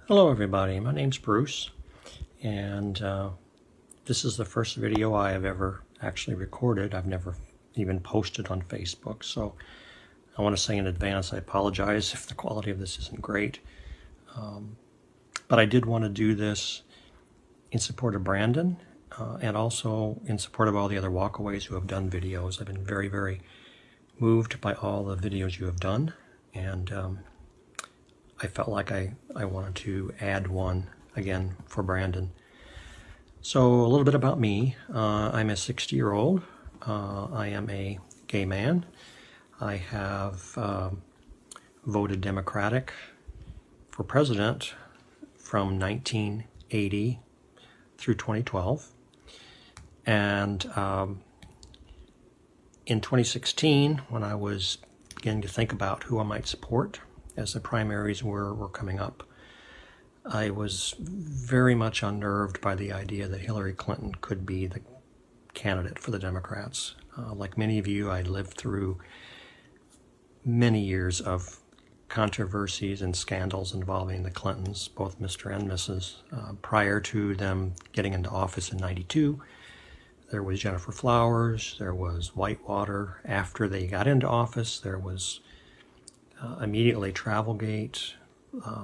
Hello everybody, my name's Bruce, and this is the first video I have ever actually recorded. I've never even posted on Facebook, so I want to say in advance I apologize if the quality of this isn't great. But I did want to do this in support of Brandon and also in support of all the other walkaways who have done videos. I've been very, very moved by all the videos you have done, and I felt like I wanted to add one again for Brandon. So a little bit about me. I'm a 60-year-old. I am a gay man. I have voted Democratic for president from 1980 through 2012. And in 2016, when I was beginning to think about who I might support, as the primaries were coming up, I was very much unnerved by the idea that Hillary Clinton could be the candidate for the Democrats. Like many of you, I lived through many years of controversies and scandals involving the Clintons, both Mr. and Mrs. Prior to them getting into office in '92, there was Jennifer Flowers, there was Whitewater. After they got into office, there was immediately Travelgate,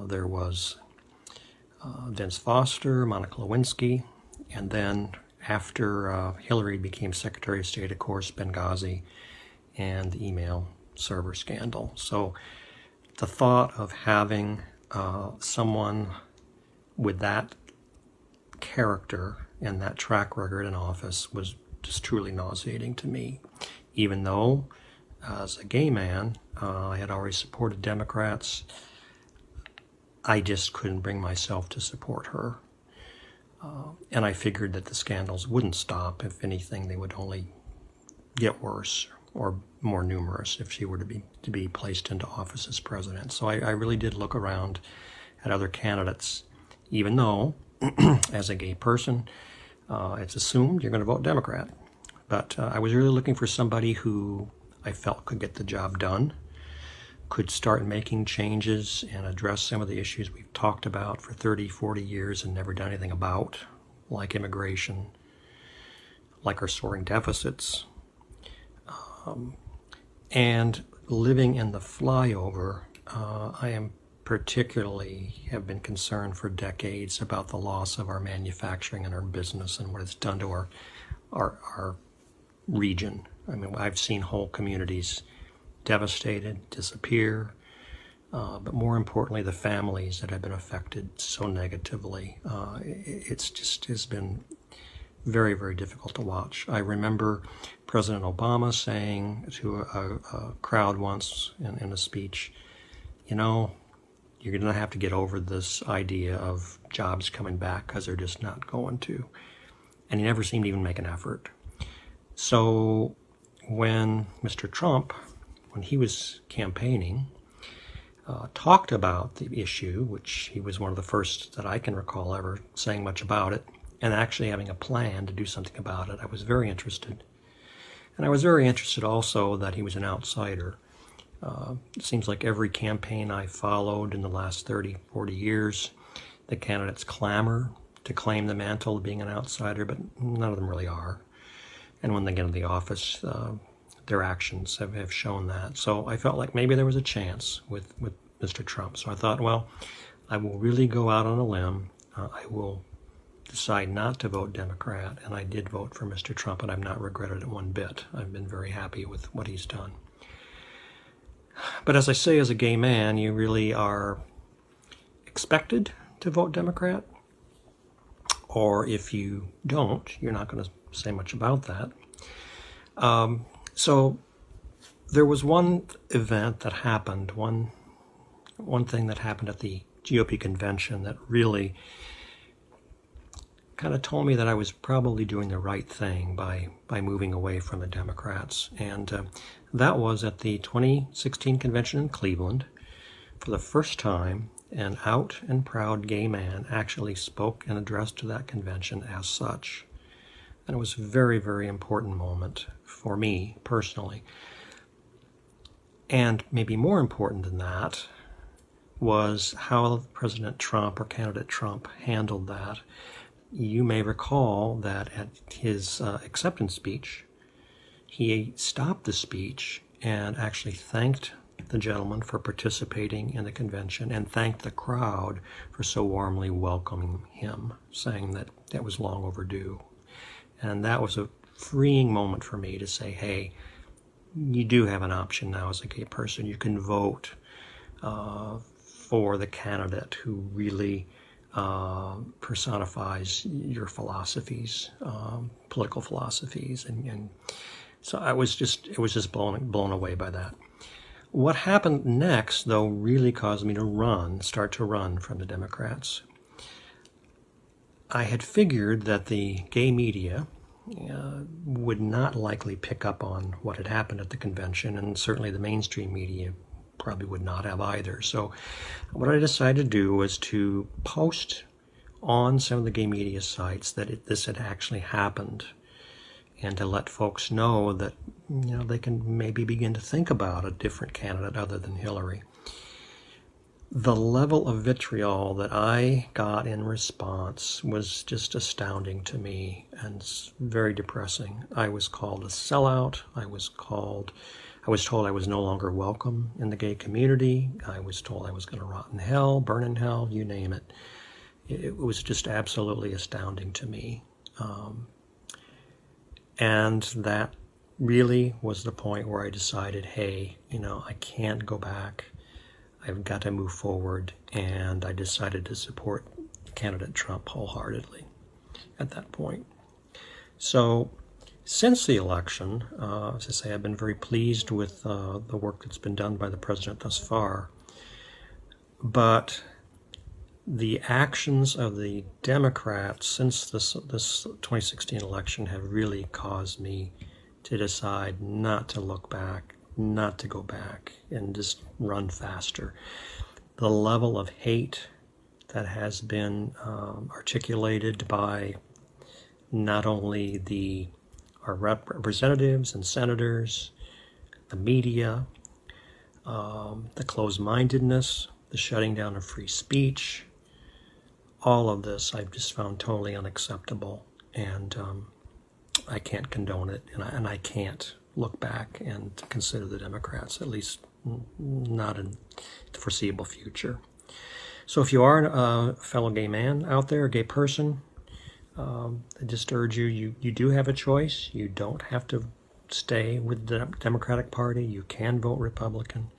there was Vince Foster, Monica Lewinsky, and then after Hillary became Secretary of State, of course, Benghazi and the email server scandal. So the thought of having someone with that character and that track record in office was just truly nauseating to me, even though as a gay man, I had already supported Democrats. I just couldn't bring myself to support her. And I figured that the scandals wouldn't stop. If anything, they would only get worse or more numerous if she were to be placed into office as president. So I really did look around at other candidates, even though, as a gay person, it's assumed you're going to vote Democrat. But I was really looking for somebody who I felt could get the job done, could start making changes and address some of the issues we've talked about for 30, 40 years and never done anything about, like immigration, like our soaring deficits, and living in the flyover. I am particularly have been concerned for decades about the loss of our manufacturing and our business and what it's done to our region. I mean, I've seen whole communities devastated, disappear, but more importantly, the families that have been affected so negatively. It's just has been very, very difficult to watch. I remember President Obama saying to a crowd once in a speech, you know, you're going to have to get over this idea of jobs coming back because they're just not going to. And he never seemed to even make an effort. So when Mr. Trump, when he was campaigning, talked about the issue, which he was one of the first that I can recall ever saying much about it, and actually having a plan to do something about it, I was very interested. And I was very interested also that he was an outsider. It seems like every campaign I followed in the last 30, 40 years, the candidates clamor to claim the mantle of being an outsider, but none of them really are. And when they get into the office, their actions have shown that. So I felt like maybe there was a chance with Mr. Trump. So I thought, well, I will really go out on a limb. I will decide not to vote Democrat, and I did vote for Mr. Trump, and I've not regretted it one bit. I've been very happy with what he's done. But as I say, as a gay man, you really are expected to vote Democrat, or if you don't, you're not going to say much about that. So there was one event that happened, one thing that happened at the GOP convention that really kind of told me that I was probably doing the right thing by moving away from the Democrats. And that was at the 2016 convention in Cleveland. For the first time, an out and proud gay man actually spoke and addressed to that convention as such. And it was a very, very important moment for me personally. And maybe more important than that, was how President Trump or candidate Trump handled that. You may recall that at his acceptance speech, he stopped the speech and actually thanked the gentleman for participating in the convention and thanked the crowd for so warmly welcoming him, saying that that was long overdue. And that was a freeing moment for me to say, hey, you do have an option now as a gay person. You can vote for the candidate who really personifies your philosophies, political philosophies, and so it was just blown away by that. What happened next, though, really caused me to start to run from the Democrats. I had figured that the gay media would not likely pick up on what had happened at the convention, and certainly the mainstream media probably would not have either. So what I decided to do was to post on some of the gay media sites that this had actually happened, and to let folks know that they can maybe begin to think about a different candidate other than Hillary. The level of vitriol that I got in response was just astounding to me and very depressing. I was called a sellout. I was told I was no longer welcome in the gay community. I was told I was going to rot in hell, burn in hell, you name it. It was just absolutely astounding to me. And that really was the point where I decided, hey, I can't go back. I've got to move forward, and I decided to support candidate Trump wholeheartedly at that point. So since the election, as I say, I've been very pleased with the work that's been done by the president thus far. But the actions of the Democrats since this 2016 election have really caused me to decide not to look back, not to go back, and just run faster. The level of hate that has been articulated by not only our representatives and senators, the media, the closed-mindedness, the shutting down of free speech, all of this I've just found totally unacceptable, and I can't condone it, and I can't look back and consider the Democrats, at least not in the foreseeable future. So if you are a fellow gay man out there, a gay person, I just urge you do have a choice. You don't have to stay with the Democratic Party. You can vote Republican.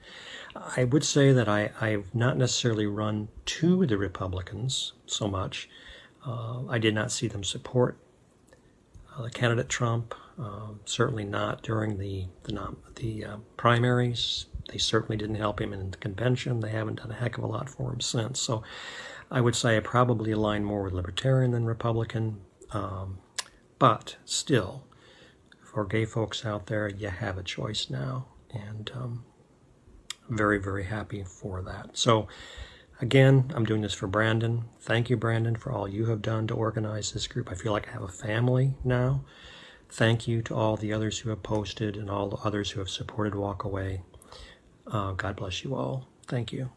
I would say that I've not necessarily run to the Republicans so much. I did not see them support the candidate Trump, certainly not during the primaries. They certainly didn't help him in the convention. They haven't done a heck of a lot for him since. So I would say I probably align more with Libertarian than Republican. But still, for gay folks out there, you have a choice now. And very, very happy for that. So again, I'm doing this for Brandon. Thank you, Brandon, for all you have done to organize this group. I feel like I have a family now. Thank you to all the others who have posted and all the others who have supported WalkAway. God bless you all. Thank you.